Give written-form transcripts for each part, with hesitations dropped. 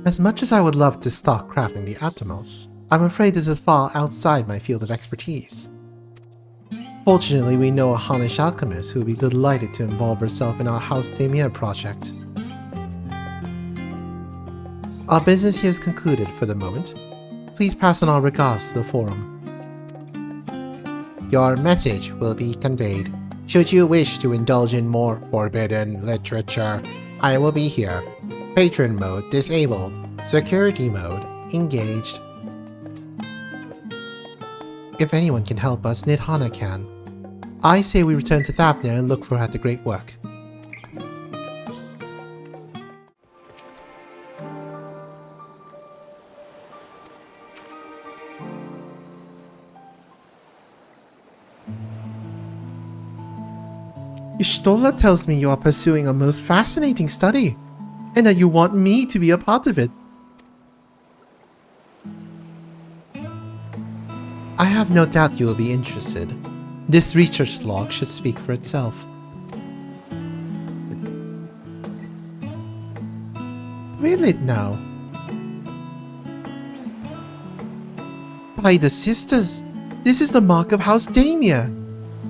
As much as I would love to start crafting the Atomos, I'm afraid this is far outside my field of expertise. Fortunately, we know a Hanish alchemist who would be delighted to involve herself in our House Demir project. Our business here is concluded for the moment. Please pass on our regards to the forum. Your message will be conveyed. Should you wish to indulge in more forbidden literature, I will be here. Patron mode disabled. Security mode engaged. If anyone can help us, Nidhana can. I say we return to Thabnia and look for her at the great work. Ishtola tells me you are pursuing a most fascinating study, and that you want me to be a part of it. I have no doubt you will be interested. This research log should speak for itself. Read it now. By the sisters, this is the mark of House Damia.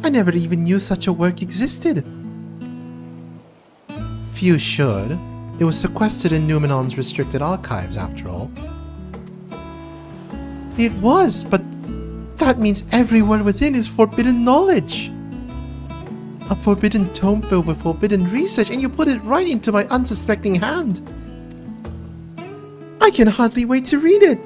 I never even knew such a work existed. Few should. It was sequestered in Numenon's restricted archives, after all. It was, but that means every word within is forbidden knowledge. A forbidden tome filled with forbidden research, and you put it right into my unsuspecting hand. I can hardly wait to read it.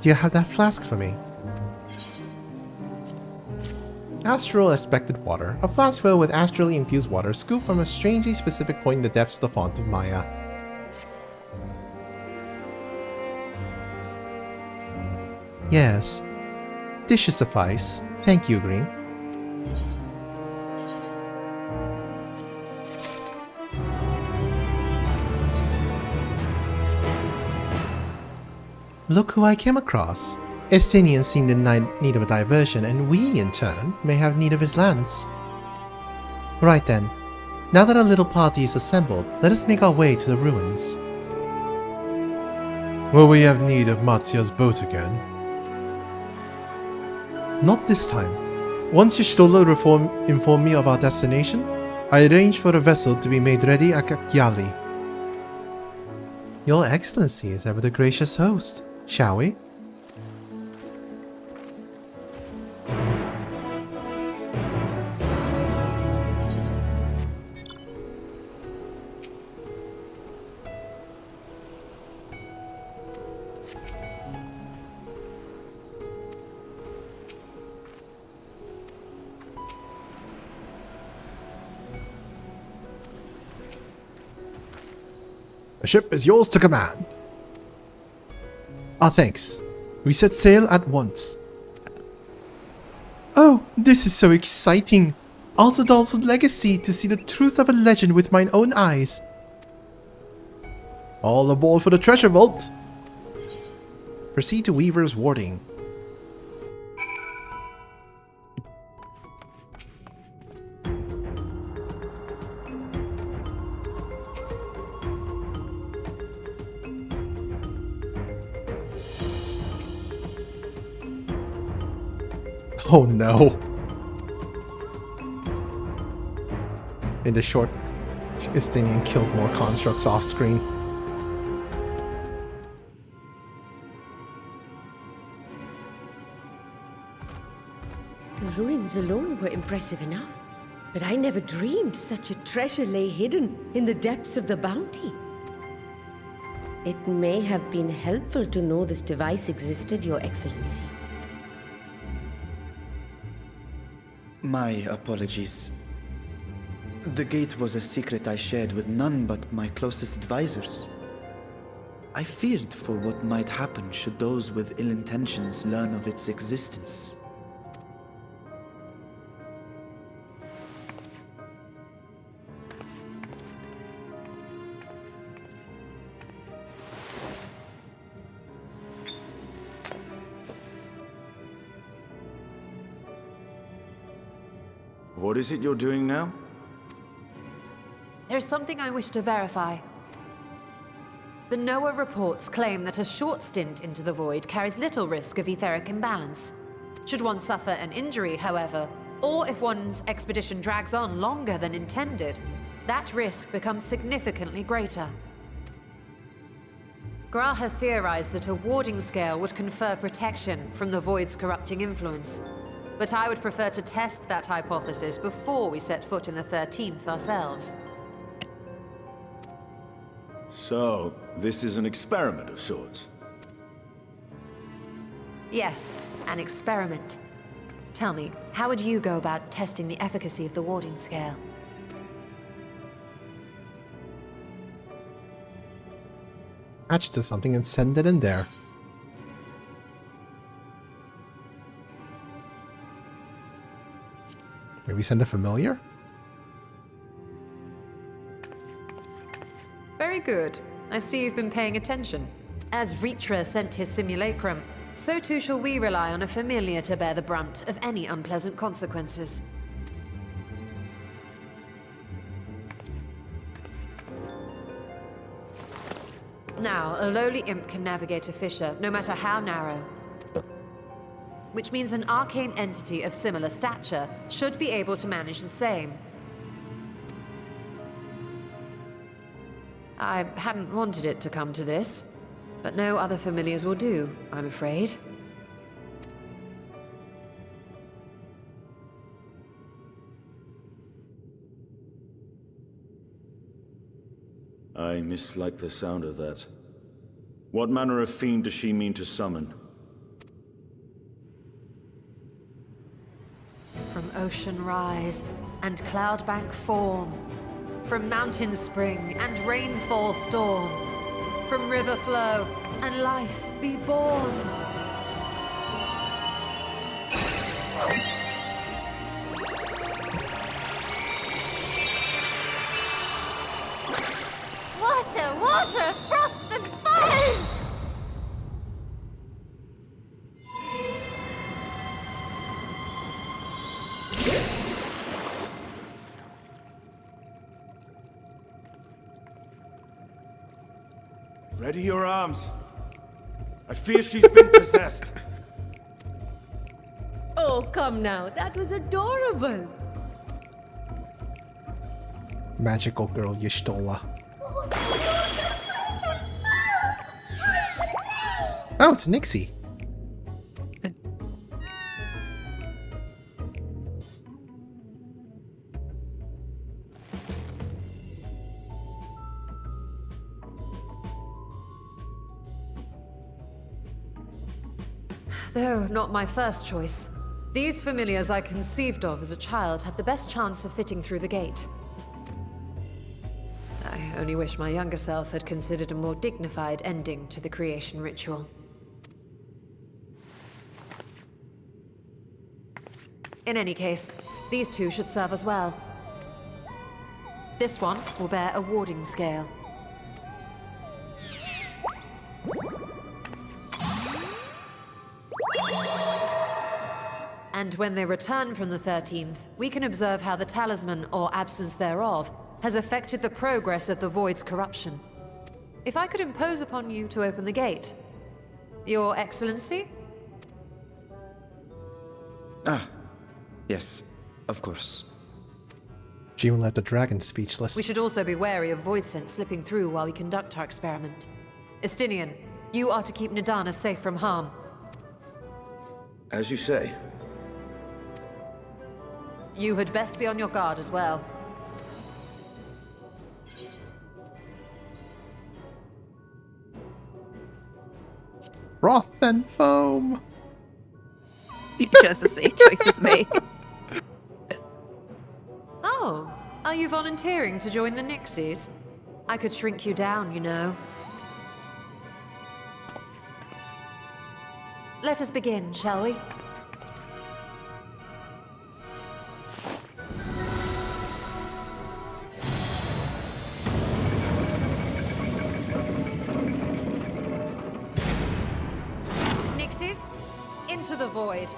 Do you have that flask for me? Astral expected water. A flask filled with astrally infused water scooped from a strangely specific point in the depths of the font of Maya. Yes. Dishes suffice. Thank you, Green. Look who I came across. Estinian seemed in need of a diversion, and we, in turn, may have need of his lands. Right then. Now that our little party is assembled, let us make our way to the ruins. Will we have need of Matsuya's boat again? Not this time. Once Y'shtola informed me of our destination, I arranged for a vessel to be made ready at Kakyali. Your Excellency is ever the gracious host. Shall we? A ship is yours to command. Ah, thanks. We set sail at once. Oh, this is so exciting! Altadal's legacy, to see the truth of a legend with mine own eyes. All aboard for the treasure vault! Proceed to Weaver's warding. Oh no. In the short, Estinian killed more constructs off screen. The ruins alone were impressive enough, but I never dreamed such a treasure lay hidden in the depths of the bounty. It may have been helpful to know this device existed, Your Excellency. My apologies. The gate was a secret I shared with none but my closest advisors. I feared for what might happen should those with ill intentions learn of its existence. What is it you're doing now? There's something I wish to verify. The NOAA reports claim that a short stint into the void carries little risk of etheric imbalance. Should one suffer an injury, however, or if one's expedition drags on longer than intended, that risk becomes significantly greater. Graha theorized that a warding scale would confer protection from the void's corrupting influence. But I would prefer to test that hypothesis before we set foot in the 13th ourselves. So, this is an experiment of sorts? Yes, an experiment. Tell me, how would you go about testing the efficacy of the warding scale? Attach to something and send it in there. Maybe send a familiar? Very good. I see you've been paying attention. As Vritra sent his simulacrum, so too shall we rely on a familiar to bear the brunt of any unpleasant consequences. Now, a lowly imp can navigate a fissure, no matter how narrow. Which means an arcane entity of similar stature should be able to manage the same. I hadn't wanted it to come to this, but no other familiars will do, I'm afraid. I mislike the sound of that. What manner of fiend does she mean to summon? From ocean rise and cloudbank form, from mountain spring and rainfall storm, from river flow and life be born. water, water, froth and foam! Ready your arms. I fear she's been possessed. Oh, come now. That was adorable. Magical girl Y'shtola. Oh, it's Nixie. Though not my first choice. These familiars I conceived of as a child have the best chance of fitting through the gate. I only wish my younger self had considered a more dignified ending to the creation ritual. In any case, these two should serve as well. This one will bear a warding scale. And when they return from the 13th, we can observe how the talisman, or absence thereof, has affected the progress of the Void's corruption. If I could impose upon you to open the gate. Your Excellency? Ah, yes, of course. June left the dragon speechless. We should also be wary of void scent slipping through while we conduct our experiment. Estinian, you are to keep Nadana safe from harm. As you say. You had best be on your guard as well. Froth and foam. You chose the same choice as me. Oh, are you volunteering to join the Nixies? I could shrink you down, you know. Let us begin, shall we? Nixies, into the void.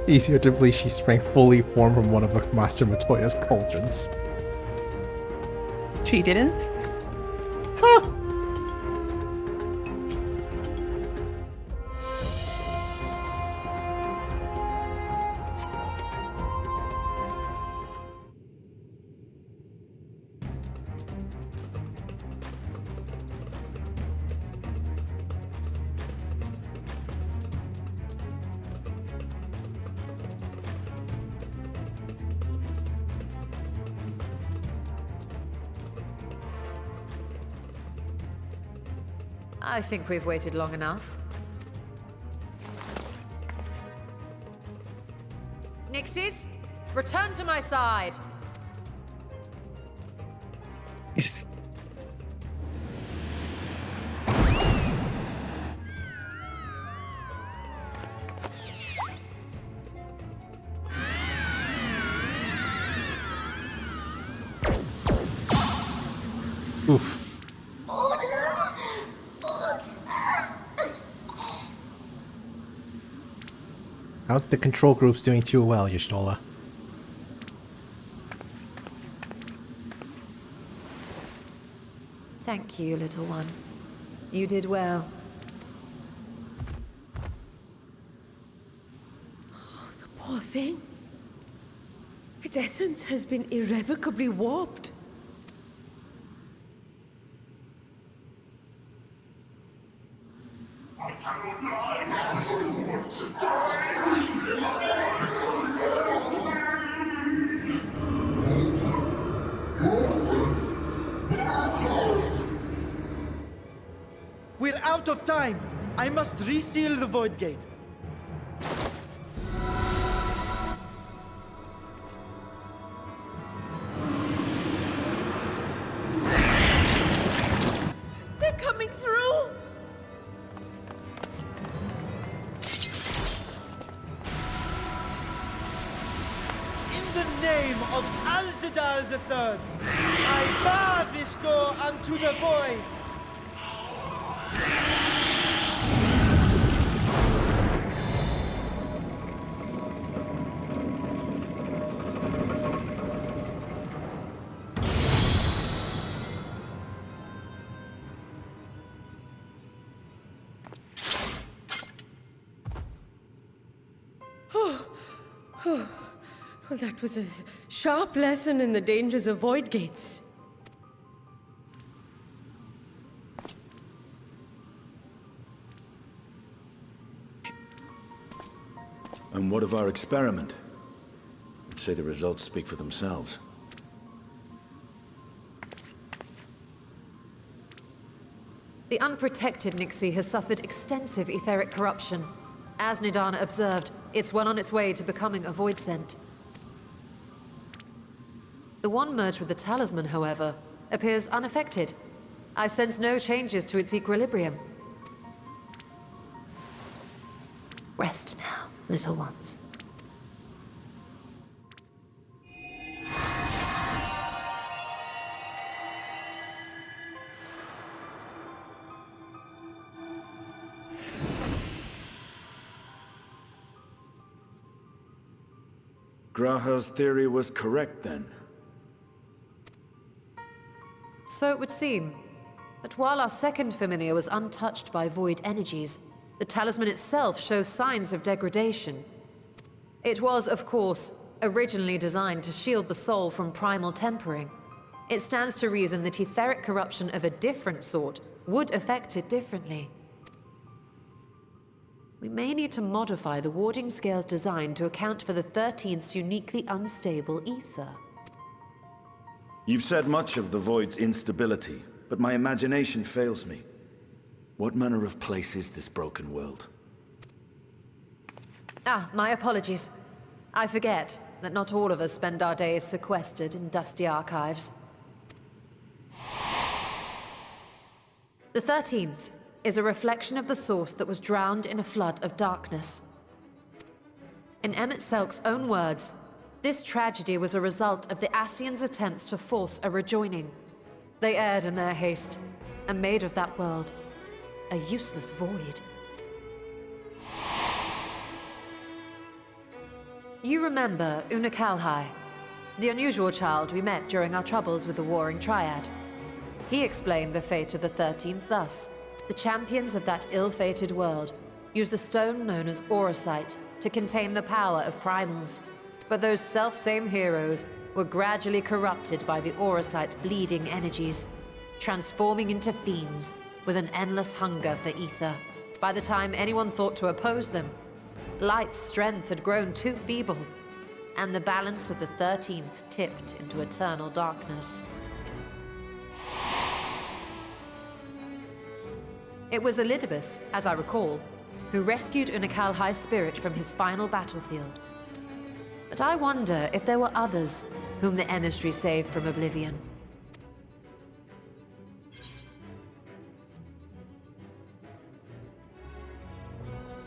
Easier to believe she sprang fully formed from one of the Master Matoya's cauldrons. She didn't? Huh! I think we've waited long enough. Nixies, return to my side. Yes. Oof. How's the control groups doing too well, Y'shtola? Thank you, little one. You did well. The poor thing. Its essence has been irrevocably warped. out of time! I must reseal the Void Gate. They're coming through! In the name of Alzadal III, I bar this door unto the void! Well, that was a sharp lesson in the dangers of void gates. And what of our experiment? I'd say the results speak for themselves. The unprotected Nixie has suffered extensive etheric corruption. As Nidana observed, it's well on its way to becoming a void scent. The one merged with the talisman, however, appears unaffected. I sense no changes to its equilibrium. Rest now, little ones. Graha's theory was correct, then. So it would seem. But while our second familiar was untouched by void energies, the talisman itself shows signs of degradation. It was, of course, originally designed to shield the soul from primal tempering. It stands to reason that etheric corruption of a different sort would affect it differently. We may need to modify the warding scale's design to account for the 13th's uniquely unstable ether. You've said much of the Void's instability, but my imagination fails me. What manner of place is this broken world? Ah, my apologies. I forget that not all of us spend our days sequestered in dusty archives. The 13th is a reflection of the source that was drowned in a flood of darkness. In Emmett Selk's own words, this tragedy was a result of the Ascians' attempts to force a rejoining. They erred in their haste, and made of that world a useless void. You remember Unakalhai, the unusual child we met during our troubles with the Warring Triad. He explained the fate of the 13th thus. The champions of that ill-fated world used the stone known as Aurosite to contain the power of primals. But those self-same heroes were gradually corrupted by the Aurosite's bleeding energies, transforming into fiends with an endless hunger for ether. By the time anyone thought to oppose them, Light's strength had grown too feeble, and the balance of the 13th tipped into eternal darkness. It was Elidibus, as I recall, who rescued Unakalhai's spirit from his final battlefield. But I wonder if there were others whom the emissary saved from oblivion.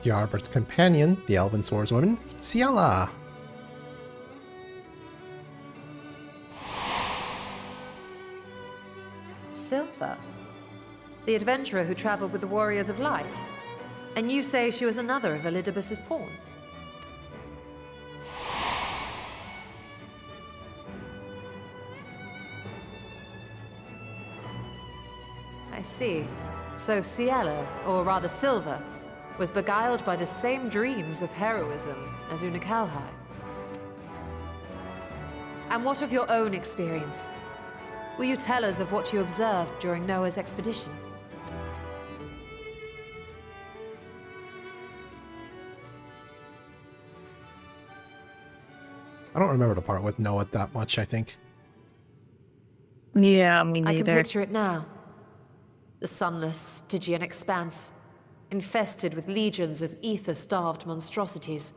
Jarbert's companion, the elven swordswoman, Ciela. Silva? The adventurer who traveled with the Warriors of Light? And you say she was another of Elidibus's pawns? I see. So Ciela, or rather Silva, was beguiled by the same dreams of heroism as Unakalhai. And what of your own experience? Will you tell us of what you observed during Noah's expedition? I don't remember the part with Noah that much, I think. Yeah, me I can neither. picture it now. The sunless, Stygian expanse, infested with legions of ether-starved monstrosities.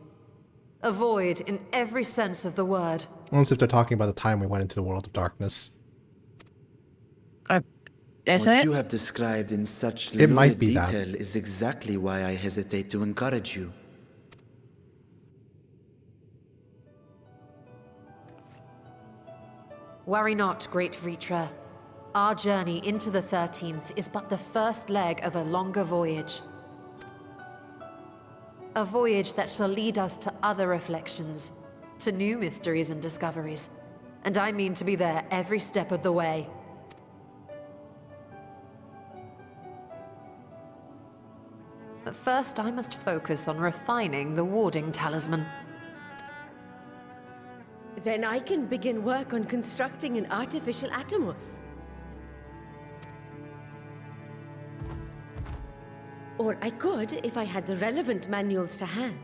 A void in every sense of the word. Unless if they're talking about the time we went into the world of darkness. Is What it? you have described in such It might lurid be that. detail is exactly why I hesitate to encourage you. Worry not, great Vritra. Our journey into the 13th is but the first leg of a longer voyage. A voyage that shall lead us to other reflections, to new mysteries and discoveries. And I mean to be there every step of the way. But first, I must focus on refining the warding talisman. Then I can begin work on constructing an artificial Atomos. Or I could if I had the relevant manuals to hand.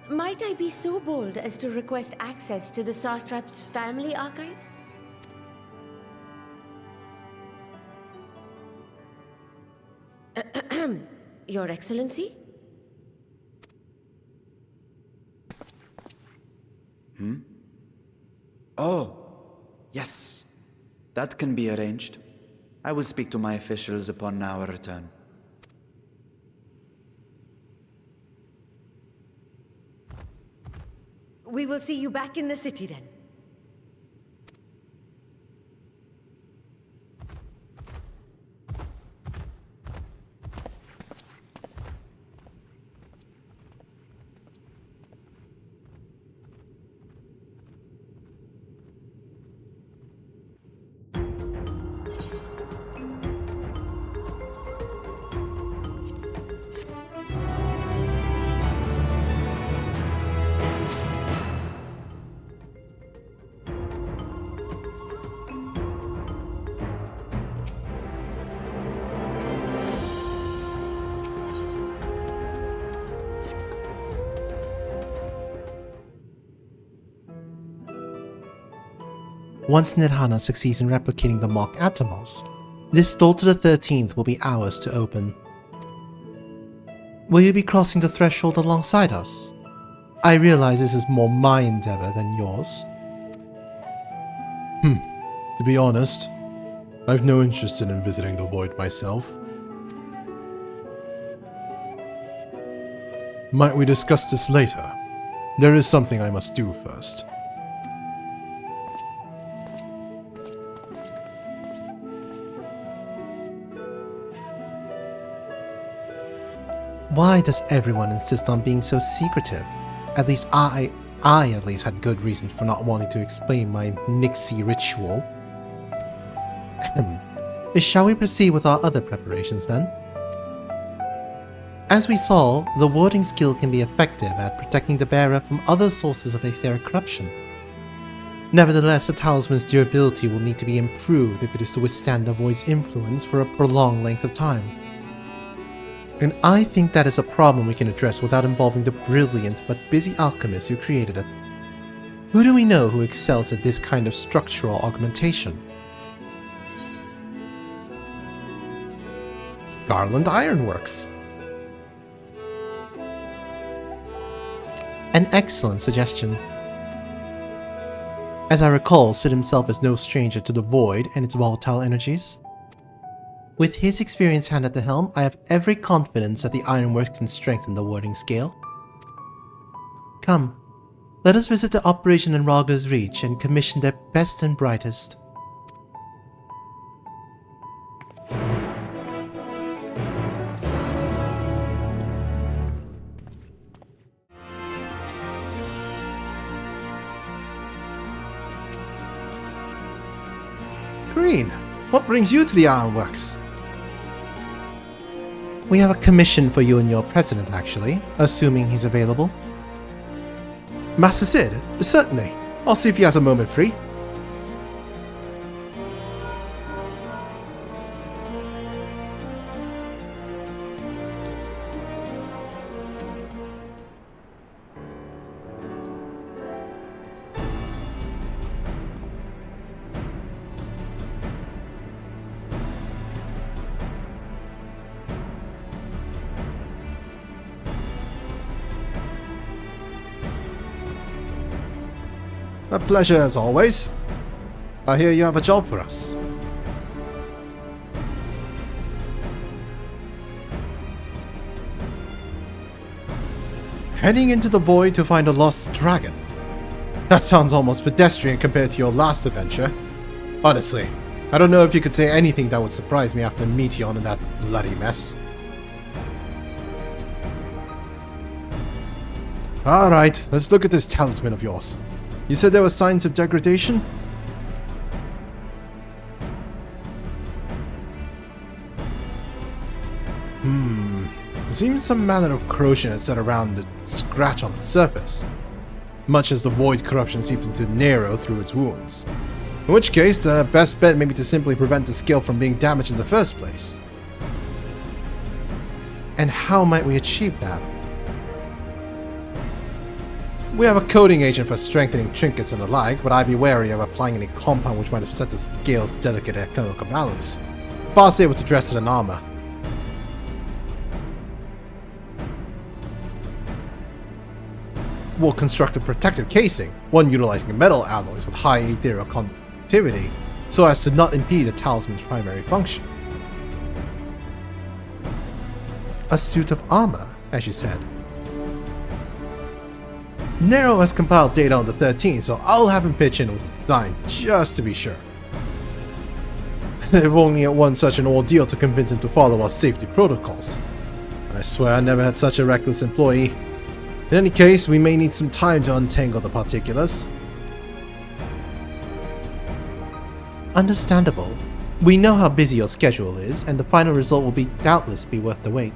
Might I be so bold as to request access to the Satrap's family archives? Your Excellency? Oh, yes. That can be arranged. I will speak to my officials upon our return. We will see you back in the city then. Once Nirhana succeeds in replicating the mock Atomos, this door to the 13th will be ours to open. Will you be crossing the threshold alongside us? I realize this is more my endeavor than yours. To be honest, I've no interest in visiting the Void myself. Might we discuss this later? There is something I must do first. Why does everyone insist on being so secretive? At least I at least had good reason for not wanting to explain my Nixie ritual. Shall we proceed with our other preparations then? As we saw, the warding skill can be effective at protecting the bearer from other sources of etheric corruption. Nevertheless, the talisman's durability will need to be improved if it is to withstand the void's influence for a prolonged length of time. And I think that is a problem we can address without involving the brilliant but busy alchemist who created it. Who do we know who excels at this kind of structural augmentation? Garland Ironworks. An excellent suggestion. As I recall, Sid himself is no stranger to the void and its volatile energies. With his experienced hand at the helm, I have every confidence that the Ironworks can strengthen the warding scale. Come, let us visit the operation in Raga's Reach and commission their best and brightest. Green, what brings you to the Ironworks? We have a commission for you and your president, actually, assuming he's available. Master Sid, certainly. I'll see if he has a moment free. A pleasure as always. I hear you have a job for us. Heading into the void to find a lost dragon. That sounds almost pedestrian compared to your last adventure. Honestly, I don't know if you could say anything that would surprise me after Meteon and that bloody mess. Alright, let's look at this talisman of yours. You said there were signs of degradation? It seems some manner of corrosion is set around the scratch on its surface, much as the void's corruption seeps into Nero through its wounds. In which case, the best bet may be to simply prevent the skill from being damaged in the first place. And how might we achieve that? We have a coating agent for strengthening trinkets and the like, but I'd be wary of applying any compound which might upset the scale's delicate chemical balance. Boss able to dress it in armor. We'll construct a protective casing, one utilizing metal alloys with high ethereal conductivity, so as to not impede the talisman's primary function. A suit of armor, as you said. Nero has compiled data on the 13, so I'll have him pitch in with the design, just to be sure. It won't need one such an ordeal to convince him to follow our safety protocols. I swear I never had such a reckless employee. In any case, we may need some time to untangle the particulars. Understandable. We know how busy your schedule is, and the final result will doubtless be worth the wait.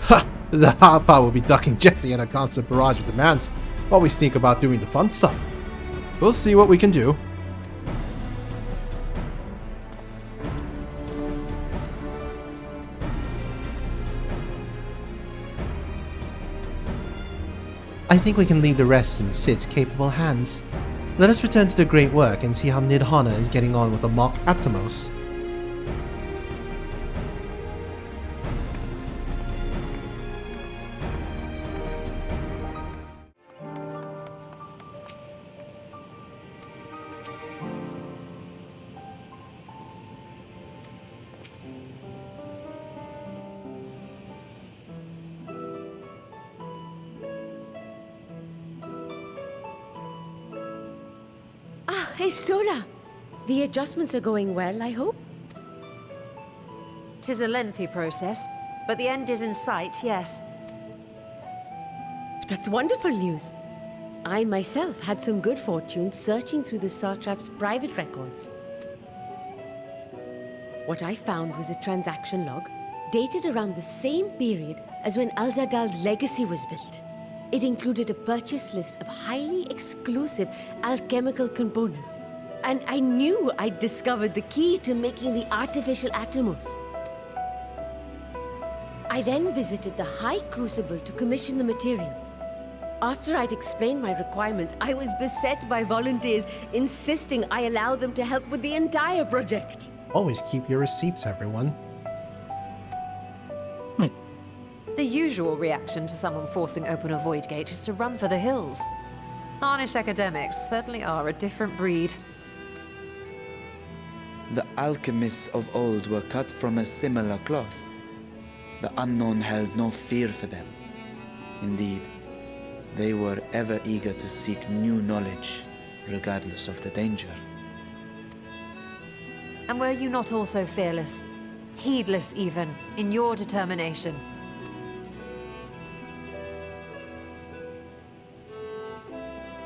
Ha! The hard part will be ducking Jesse in a constant barrage of demands while we sneak about doing the fun stuff. We'll see what we can do. I think we can leave the rest in Sid's capable hands. Let us return to the great work and see how Nidhana is getting on with the mock Atomos. Stola! The adjustments are going well, I hope? 'Tis a lengthy process, but the end is in sight, yes. That's wonderful news. I myself had some good fortune searching through the Satrap's private records. What I found was a transaction log dated around the same period as when Alzadal's legacy was built. It included a purchase list of highly exclusive alchemical components, and I knew I'd discovered the key to making the artificial Atomos. I then visited the High Crucible to commission the materials. After I'd explained my requirements, I was beset by volunteers insisting I allow them to help with the entire project. Always keep your receipts, everyone. The usual reaction to someone forcing open a void gate is to run for the hills. Harnish academics certainly are a different breed. The alchemists of old were cut from a similar cloth. The unknown held no fear for them. Indeed, they were ever eager to seek new knowledge, regardless of the danger. And were you not also fearless, heedless even, in your determination?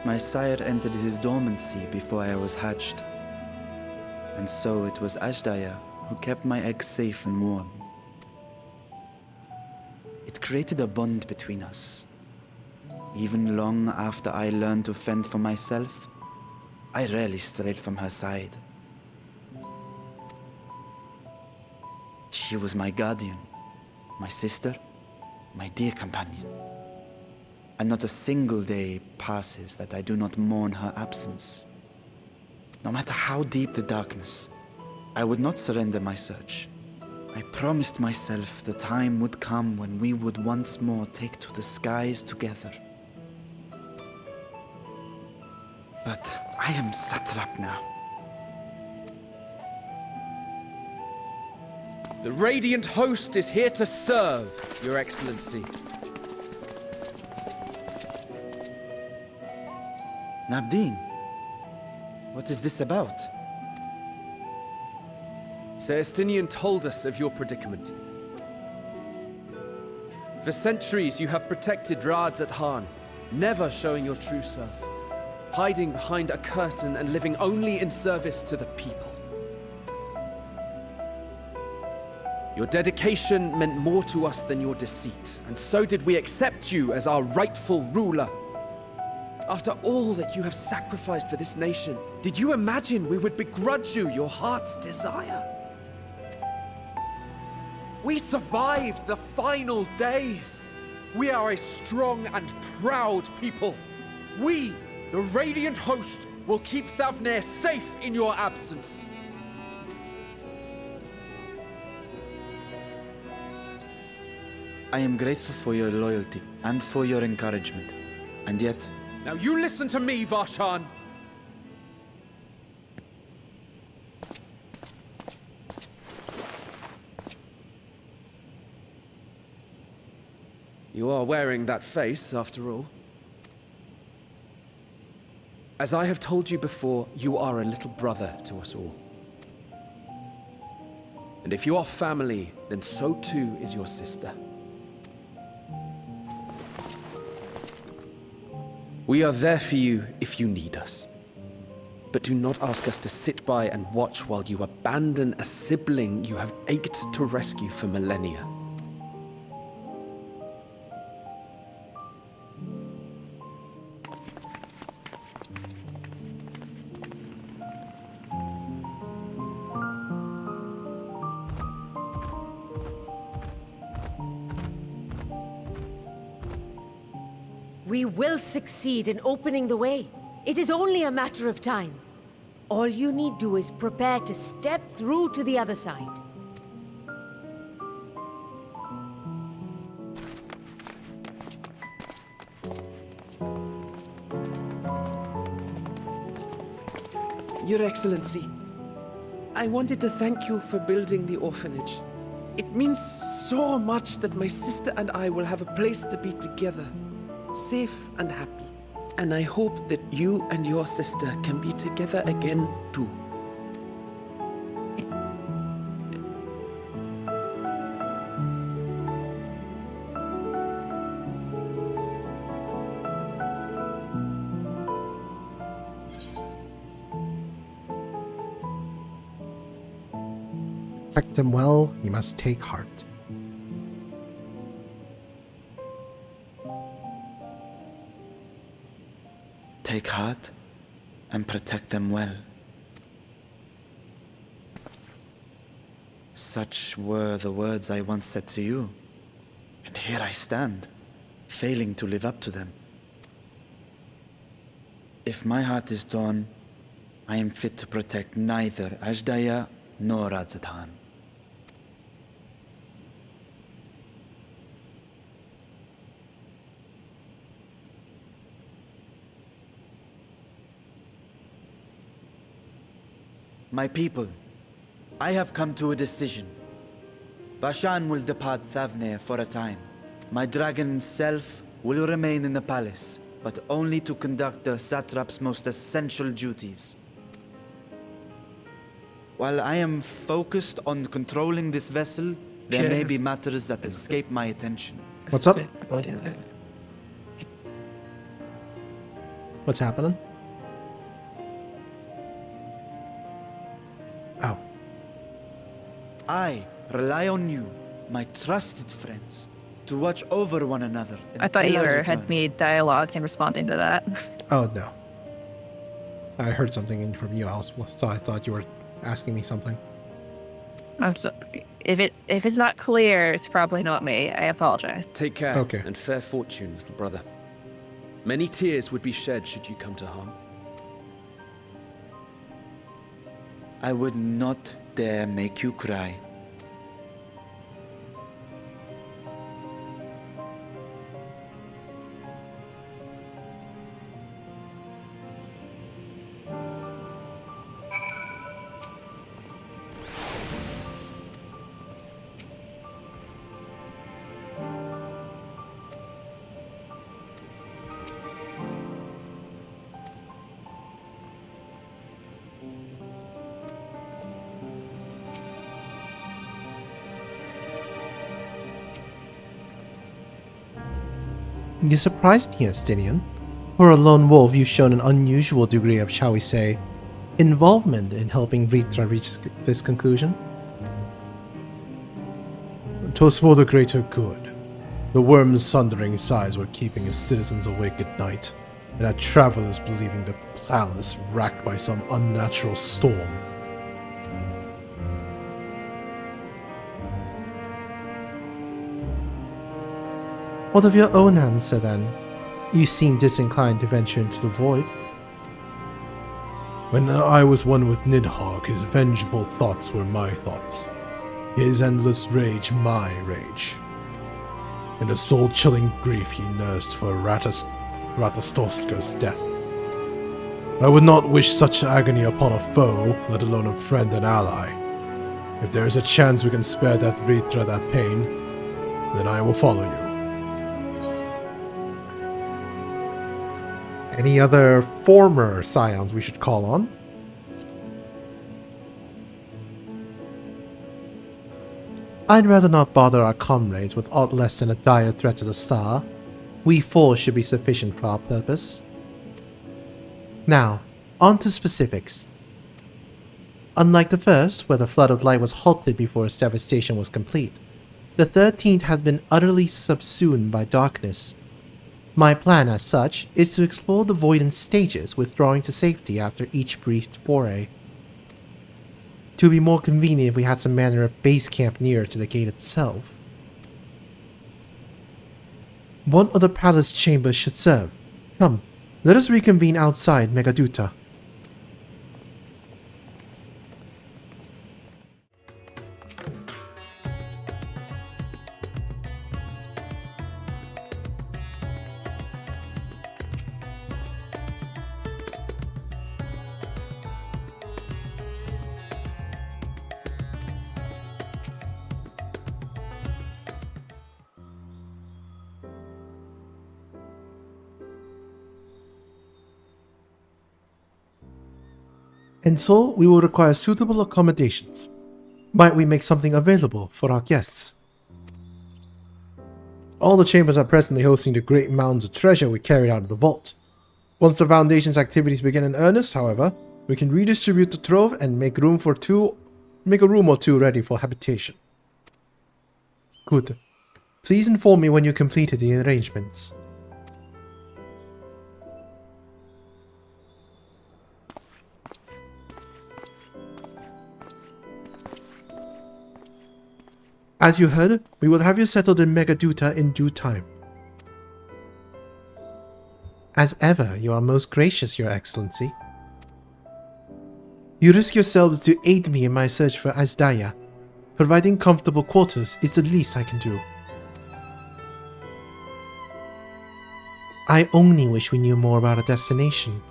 My sire entered his dormancy before I was hatched. And so it was Ashdaya who kept my eggs safe and warm. It created a bond between us. Even long after I learned to fend for myself, I rarely strayed from her side. She was my guardian, my sister, my dear companion. And not a single day passes that I do not mourn her absence. No matter how deep the darkness, I would not surrender my search. I promised myself the time would come when we would once more take to the skies together. But I am satrap now. The Radiant Host is here to serve, Your Excellency. Nabdeen, what is this about? Celestinian told us of your predicament. For centuries you have protected Rads at Han, never showing your true self, hiding behind a curtain and living only in service to the people. Your dedication meant more to us than your deceit, and so did we accept you as our rightful ruler. After all that you have sacrificed for this nation, did you imagine we would begrudge you your heart's desire? We survived the final days. We are a strong and proud people. We, the Radiant Host, will keep Thavnair safe in your absence. I am grateful for your loyalty and for your encouragement. And yet... Now you listen to me, Varshan! You are wearing that face, after all. As I have told you before, you are a little brother to us all. And if you are family, then so too is your sister. We are there for you if you need us. But do not ask us to sit by and watch while you abandon a sibling you have ached to rescue for millennia. We will succeed in opening the way. It is only a matter of time. All you need do is prepare to step through to the other side. Your Excellency, I wanted to thank you for building the orphanage. It means so much that my sister and I will have a place to be together, safe and happy. And I hope that you and your sister can be together again too. Protect them well, you must take heart. Take heart and protect them well. Such were the words I once said to you. And here I stand, failing to live up to them. If my heart is torn, I am fit to protect neither Ajdaya nor Radzatan. My people, I have come to a decision. Vashan will depart Thavnair for a time. My dragon self will remain in the palace, but only to conduct the satrap's most essential duties. While I am focused on controlling this vessel, there may be matters that escape my attention. What's up? What's happening? Oh. I rely on you, my trusted friends, to watch over one another. I thought you until I had return. made dialogue and responding to that. Oh, no. I heard something in from you, so I thought you were asking me something. I'm so, if it's not clear, it's probably not me. I apologize. Take care Okay. and fair fortune, little brother. Many tears would be shed should you come to harm. I would not dare make you cry. You surprised me, Estinian. For a lone wolf, you've shown an unusual degree of, shall we say, involvement in helping Ritra reach this conclusion. 'Twas for the greater good. The worm's sundering sighs were keeping his citizens awake at night, and our travelers believing the palace racked by some unnatural storm. What of your own answer, then? You seem disinclined to venture into the void. When I was one with Nidhogg, his vengeful thoughts were my thoughts. His endless rage my rage. And the soul-chilling grief he nursed for Ratastoska's death. I would not wish such agony upon a foe, let alone a friend and ally. If there is a chance we can spare that Ritra that pain, then I will follow you. Any other former scions we should call on? I'd rather not bother our comrades with aught less than a dire threat to the star. We four should be sufficient for our purpose. Now, on to specifics. Unlike the first, where the flood of light was halted before its devastation was complete, the 13th had been utterly subsumed by darkness. My plan, as such, is to explore the void in stages, withdrawing to safety after each brief foray. It would be more convenient if we had some manner of base camp nearer to the gate itself. One of the palace chambers should serve. Come, let us reconvene outside Megaduta. And so, we will require suitable accommodations. Might we make something available for our guests? All the chambers are presently hosting the great mounds of treasure we carried out of the vault. Once the Foundation's activities begin in earnest, however, we can redistribute the trove and make a room or two ready for habitation. Good. Please inform me when you completed the arrangements. As you heard, we will have you settled in Megaduta in due time. As ever, you are most gracious, Your Excellency. You risk yourselves to aid me in my search for Asdaya. Providing comfortable quarters is the least I can do. I only wish we knew more about our destination.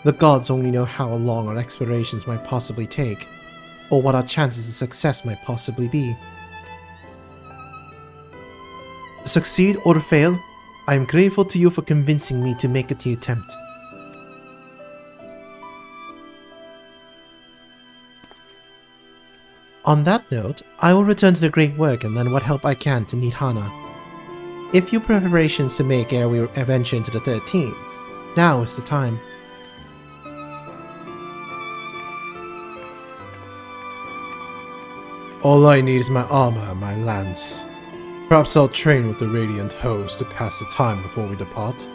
The gods only know how long our explorations might possibly take, or what our chances of success might possibly be. Succeed or fail, I am grateful to you for convincing me to make the attempt. On that note, I will return to the great work and lend what help I can to Nidhana. A few preparations to make ere we venture into the 13th. Now is the time. All I need is my armor and my lance. Perhaps I'll train with the Radiant Host to pass the time before we depart.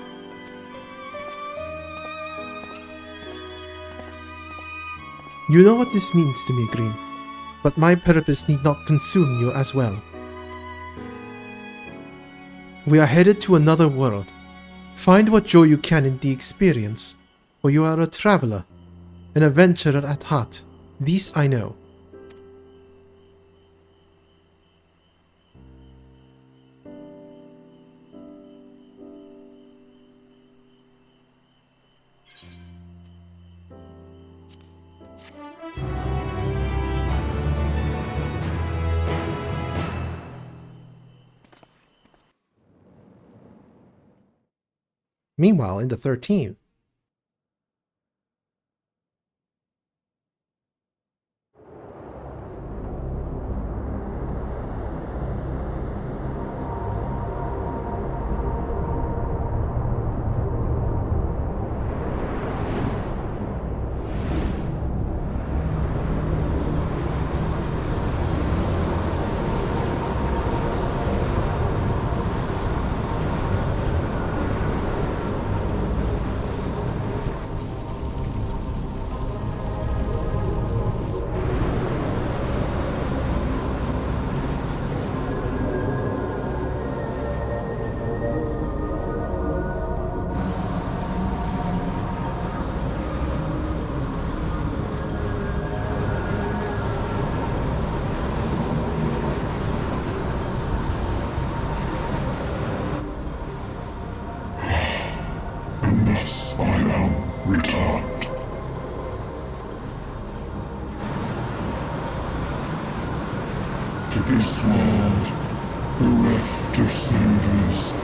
You know what this means to me, Green, but my purpose need not consume you as well. We are headed to another world. Find what joy you can in the experience, for you are a traveler, an adventurer at heart. This I know. Meanwhile, in the 13th, this world, bereft of savers,